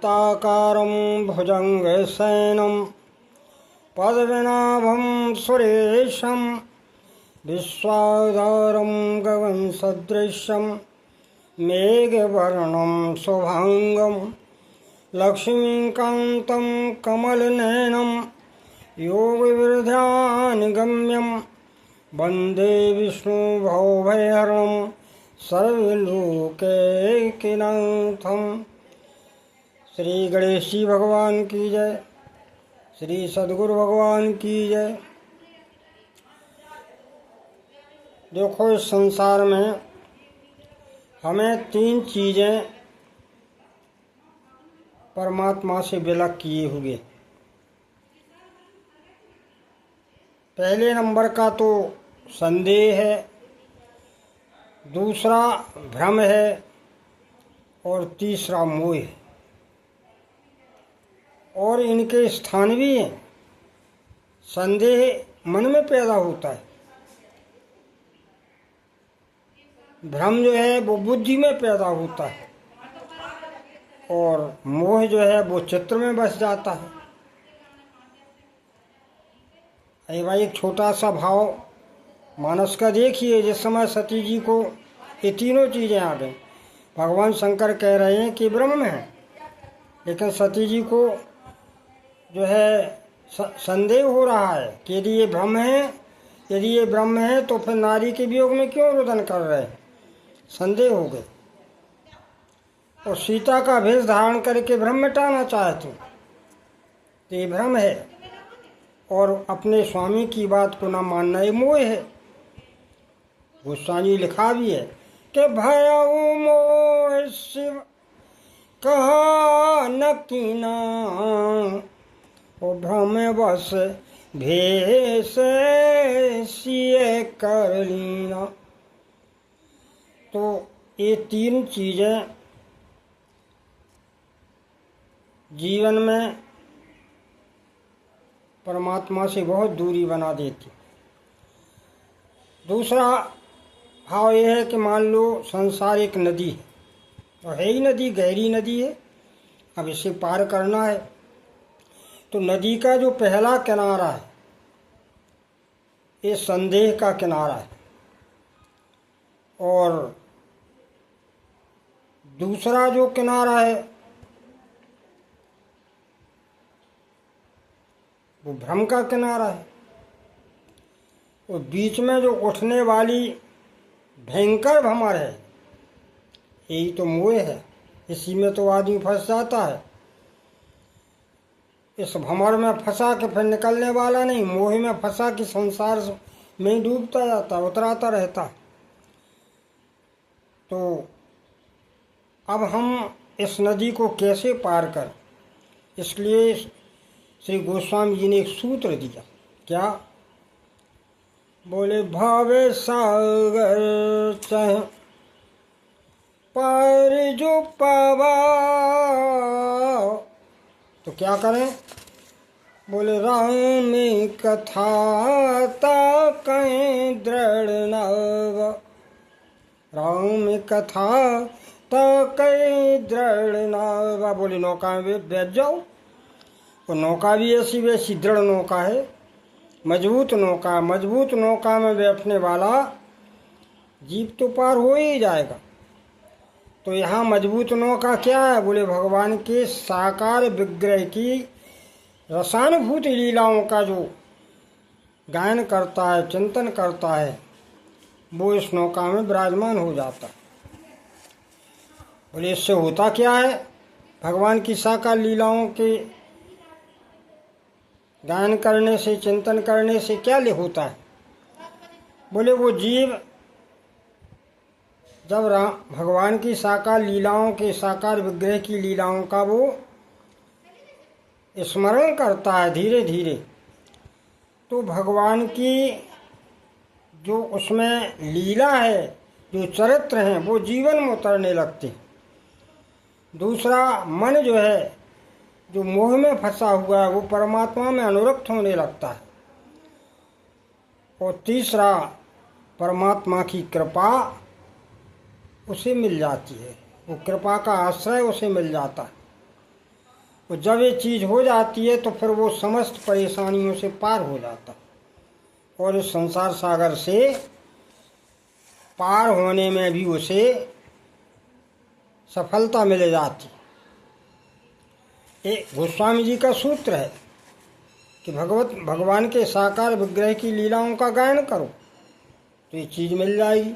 व्यात्ताकारं भुजङ्गशयनं पद्मनाभं सुरेशं विश्वाधारं गगनसदृशं मेघवर्णं शुभांगं लक्ष्मीकान्तं कमलनयनं योगविरध्यानगम्यं वन्दे विष्णुभवभयहरणं सर्वलोकैकनाथं। श्री गणेश जी भगवान की जय, श्री सद्गुरु भगवान की जय। देखो, इस संसार में हमें तीन चीज़ें परमात्मा से विलग किए हुए। पहले नंबर का तो संदेह है, दूसरा भ्रम है और तीसरा मोह है। और इनके स्थान भी हैं। संदेह मन में पैदा होता है, भ्रम जो है वो बुद्धि में पैदा होता है, और मोह जो है वो चित्र में बस जाता है। अरे भाई, एक छोटा सा भाव मानस का देखिए। जिस समय सती जी को ये तीनों चीज़ें आ गई, भगवान शंकर कह रहे हैं कि ब्रह्म है, लेकिन सती जी को जो है संदेह हो रहा है कि यदि ये ब्रह्म है, यदि ये ब्रह्म है तो फिर नारी के वियोग में क्यों रुदन कर रहे हैं। संदेह हो गए और सीता का भेष धारण करके भ्रम मिटाना चाहते तो ये भ्रम है, और अपने स्वामी की बात को न मानना ये मोह है। गोस्वामी लिखा भी है कि भयउ मोह शिव कहा न कीना, ओ भ्रम बस भेष सिए कर लीना। तो ये तीन चीज़ें जीवन में परमात्मा से बहुत दूरी बना देती। दूसरा भाव यह है कि मान लो संसार एक नदी है, और है ही नदी, गहरी नदी है। अब इसे पार करना है तो नदी का जो पहला किनारा है ये संदेह का किनारा है, और दूसरा जो किनारा है वो भ्रम का किनारा है। और बीच में जो उठने वाली भयंकर भंवर है, यही तो मोह है। इसी में तो आदमी फंस जाता है। इस भंवर में फंसा के फिर निकलने वाला नहीं, मोह में फंसा कि संसार में डूबता जाता, उतराता रहता। तो अब हम इस नदी को कैसे पार कर, इसलिए श्री गोस्वामी जी ने एक सूत्र दिया। क्या बोले? भावे सागर चाहे पार जो पावा, तो क्या करें? बोले राम कथा ता कहीं दृढ़ नव, राम कथा ता कहीं दृढ़ नव। बोले नौका में बैठ जाओ। तो नौका भी ऐसी वैसी दृढ़ नौका है, मजबूत नौका। मजबूत नौका में बैठने वाला जीव तो पार हो ही जाएगा। तो यहाँ मजबूत नौका क्या है? बोले भगवान के साकार विग्रह की रसानुभूति लीलाओं का जो गायन करता है, चिंतन करता है, वो इस नौका में विराजमान हो जाता है। बोले इससे होता क्या है? भगवान की साकार लीलाओं के गायन करने से, चिंतन करने से क्या होता है? बोले वो जीव जब भगवान की साकार लीलाओं के, साकार विग्रह की लीलाओं का वो स्मरण करता है धीरे धीरे, तो भगवान की जो उसमें लीला है, जो चरित्र हैं, वो जीवन में उतरने लगते हैं। दूसरा, मन जो है, जो मोह में फंसा हुआ है, वो परमात्मा में अनुरक्त होने लगता है। और तीसरा, परमात्मा की कृपा उसे मिल जाती है, वो कृपा का आश्रय उसे मिल जाता है। और जब ये चीज़ हो जाती है तो फिर वो समस्त परेशानियों से पार हो जाता और इस संसार सागर से पार होने में भी उसे सफलता मिल जाती। ये गोस्वामी जी का सूत्र है कि भगवान के साकार विग्रह की लीलाओं का गायन करो तो ये चीज़ मिल जाएगी।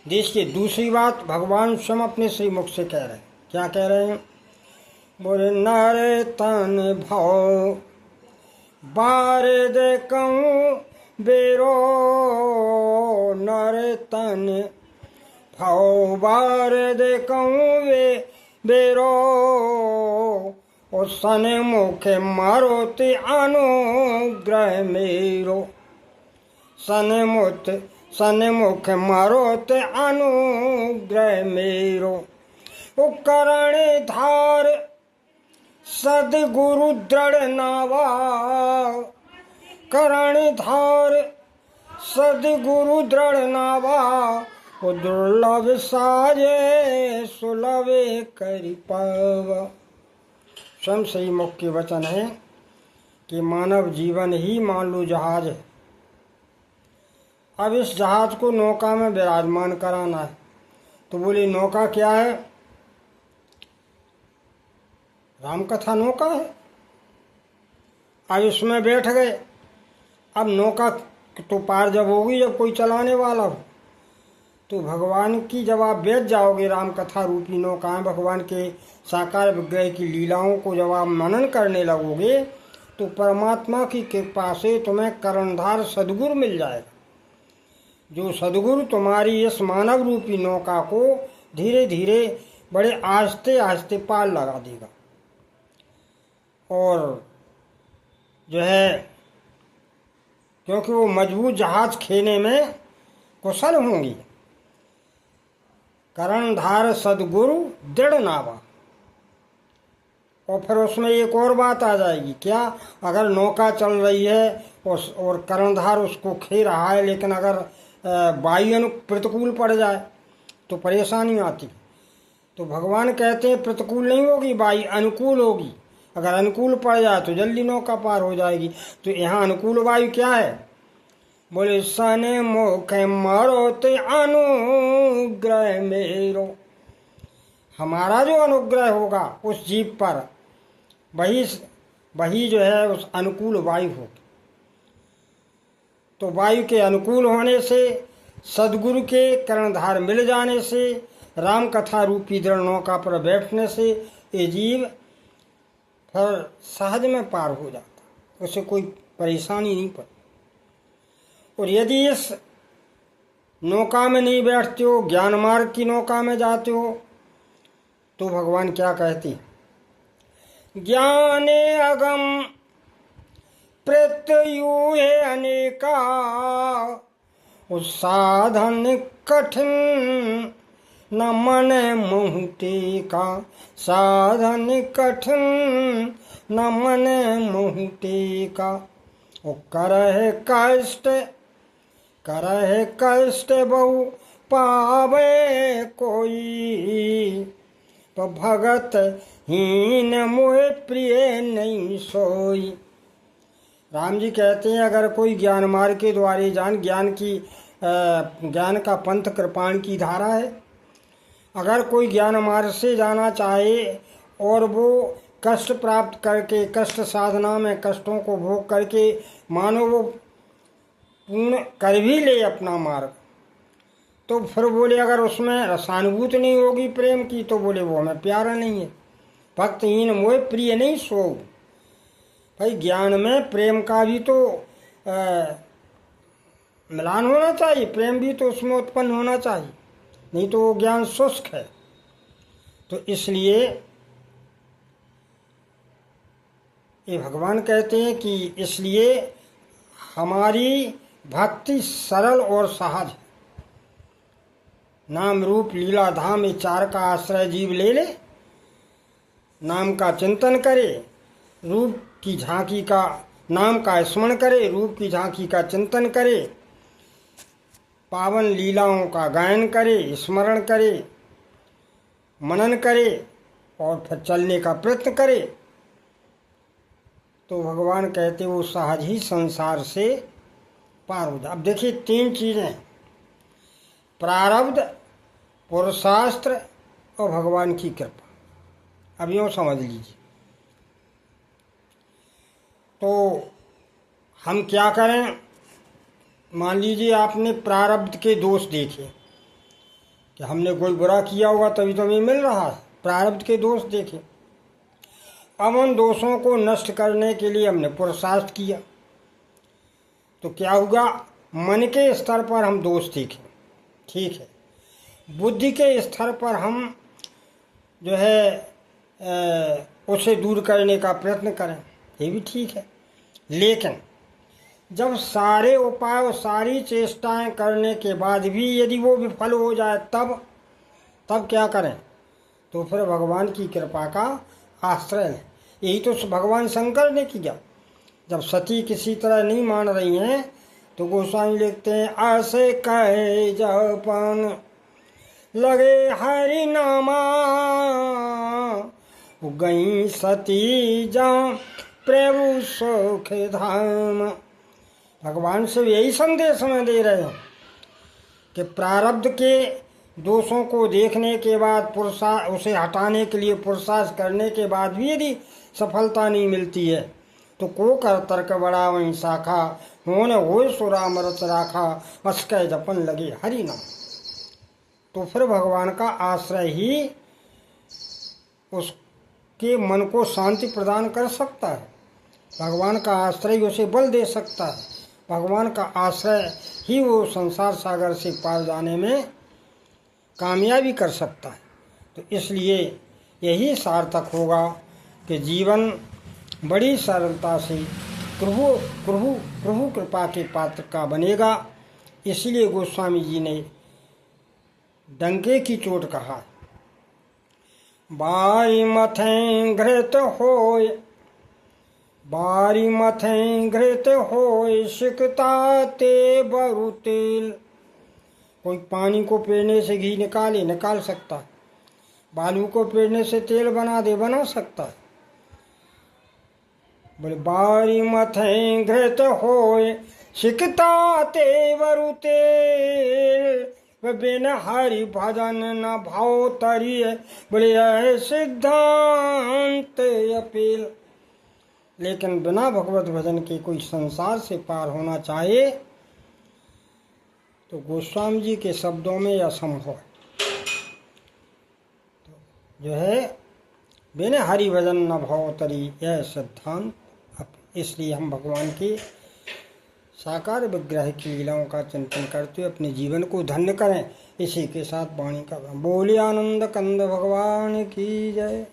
देखिए दूसरी बात, भगवान स्वयं अपने श्री मुख से कह रहे हैं। क्या कह रहे हैं? बोले नर तन भाव बार दे कहूँ बेरो, नर तन भाव बार दे कहूँ बेरो, और सन मुखे मारो ते अनुग्रह मेरो, सन मुख मारो ते अनुग्रह मेरो, उपकरण धार सदगुरु दृढ़ नावा, करण धार सदगुरु दृढ़ नावा, वो दुर्लभ साजे सुलभ करि पावा। स्वयं सही मुख के वचन है कि मानव जीवन ही मान लो जहाज है। अब इस जहाज को नौका में विराजमान कराना है तो बोले नौका क्या है? रामकथा नौका है। अब इसमें बैठ गए, अब नौका तो पार जब होगी जब कोई चलाने वाला हो, तो भगवान की जब आप बैठ जाओगे रामकथा रूपी नौका में, भगवान के साकार विग्रह की लीलाओं को जब आप मनन करने लगोगे तो परमात्मा की कृपा से तुम्हें कर्णधार सदगुरु मिल जाएगा, जो सदगुरु तुम्हारी इस मानव रूपी नौका को धीरे धीरे बड़े आस्ते आस्ते पार लगा देगा और जो है क्योंकि वो मजबूत जहाज खेने में कुशल होंगी। कर्णधार सदगुरु दृढ़ नावा। और फिर उसमें एक और बात आ जाएगी, क्या? अगर नौका चल रही है और कर्णधार उसको खे रहा है, लेकिन अगर वायु प्रतिकूल पड़ जाए तो परेशानी आती। तो भगवान कहते हैं प्रतिकूल नहीं होगी, वायु अनुकूल होगी। अगर अनुकूल पड़ जाए तो जल्दी नौका पार हो जाएगी। तो यहाँ अनुकूल वायु क्या है? बोले सन मुख मारो ते अनुग्रह मेरो, हमारा जो अनुग्रह होगा उस जीव पर वही जो है उस अनुकूल वायु होगी। तो वायु के अनुकूल होने से, सदगुरु के कर्णधार मिल जाने से, राम कथा रूपी दृढ़ नौका पर बैठने से ये जीव फिर सहज में पार हो जाता, उसे कोई परेशानी नहीं पड़ती। और यदि इस नौका में नहीं बैठते हो, ज्ञान मार्ग की नौका में जाते हो, तो भगवान क्या कहते हैं? ज्ञाने अगम प्रत्युहे अनेका, उस साधन कठिन न मन मोहते का, साधन कठिन न मन मोहते का। ओ करह कष्ट बहु पावे कोई, तो भगत हीन मोह प्रिय नहीं सोई। राम जी कहते हैं अगर कोई ज्ञान मार्ग के द्वारे ज्ञान का पंथ कृपाण की धारा है, अगर कोई ज्ञान मार्ग से जाना चाहे और वो कष्ट प्राप्त करके, कष्ट साधना में कष्टों को भोग करके मानो वो पूर्ण कर भी ले अपना मार्ग, तो फिर बोले अगर उसमें रसानुभूति नहीं होगी प्रेम की, तो बोले वो हमें प्यारा नहीं है। भक्तहीन मोह प्रिय नहीं सो। भाई ज्ञान में प्रेम का भी तो मिलान होना चाहिए, प्रेम भी तो उसमें उत्पन्न होना चाहिए, नहीं तो वो ज्ञान शुष्क है। तो इसलिए ये भगवान कहते हैं कि इसलिए हमारी भक्ति सरल और सहज है। नाम रूप लीला धाम ये चार का आश्रय जीव ले ले, नाम का चिंतन करे, रूप की झांकी का, नाम का स्मरण करे, रूप की झांकी का चिंतन करे, पावन लीलाओं का गायन करे, स्मरण करे, मनन करे, और फिर चलने का प्रयत्न करे तो भगवान कहते वो सहज ही संसार से पार हो जाए। अब देखिए 3 चीज़ें, प्रारब्ध, पुरुषास्त्र और भगवान की कृपा। अब यूँ समझ लीजिए, तो हम क्या करें, मान लीजिए आपने प्रारब्ध के दोष देखे कि हमने कोई बुरा किया होगा तभी तो हमें मिल रहा है, प्रारब्ध के दोष देखे। अब उन दोषों को नष्ट करने के लिए हमने पुरुषार्थ किया तो क्या होगा, मन के स्तर पर हम दोष देखें, ठीक है, बुद्धि के स्तर पर हम जो है उसे दूर करने का प्रयत्न करें, ये भी ठीक है। लेकिन जब सारे उपाय और सारी चेष्टाएं करने के बाद भी यदि वो विफल हो जाए तब क्या करें, तो फिर भगवान की कृपा का आश्रय लें। यही तो भगवान शंकर ने किया। जब सती किसी तरह नहीं मान रही हैं तो गोस्वामी लिखते हैं, ऐसे कहे जपन लगे हरि नामा, गई सती जा प्रभु सुख धाम। भगवान से यही संदेश हमें दे रहे हो कि प्रारब्ध के दोषों को देखने के बाद उसे हटाने के लिए पुरुषार्थ करने के बाद भी यदि सफलता नहीं मिलती है तो को कर तर्क बड़ा वहीं शाखा, होने हो सुरामरत राखा, अस्कय जपन लगे हरि नाम। तो फिर भगवान का आश्रय ही उसके मन को शांति प्रदान कर सकता है, भगवान का आश्रय उसे बल दे सकता है, भगवान का आश्रय ही वो संसार सागर से पार जाने में कामयाबी कर सकता है। तो इसलिए यही सार्थक होगा कि जीवन बड़ी सरलता से प्रभु कृपा के पात्र का बनेगा। इसलिए गोस्वामी जी ने डंके की चोट कहा, बारी मथें घृत होय, बारी मथें घृत होय, सिकता ते बरु तेल। कोई पानी को पेड़ने से घी निकाल सकता है, बालू को पेड़ने से तेल बना सकता है। बोले बारी मथें घृत होय, सिकता ते बरु तेल, बिन हरि भजन न भाव तरी। बोले यह सिद्धांत अपील। लेकिन बिना भगवत भजन के कोई संसार से पार होना चाहे तो गोस्वामी जी के शब्दों में यह असंभव है। तो जो है बिना हरि भजन न भाव तरी, यह सिद्धांत। इसलिए हम भगवान के साकार विग्रह की लीलाओं का चिंतन करते हुए अपने जीवन को धन्य करें। इसी के साथ वाणी का बोले आनंद कंद भगवान की जय।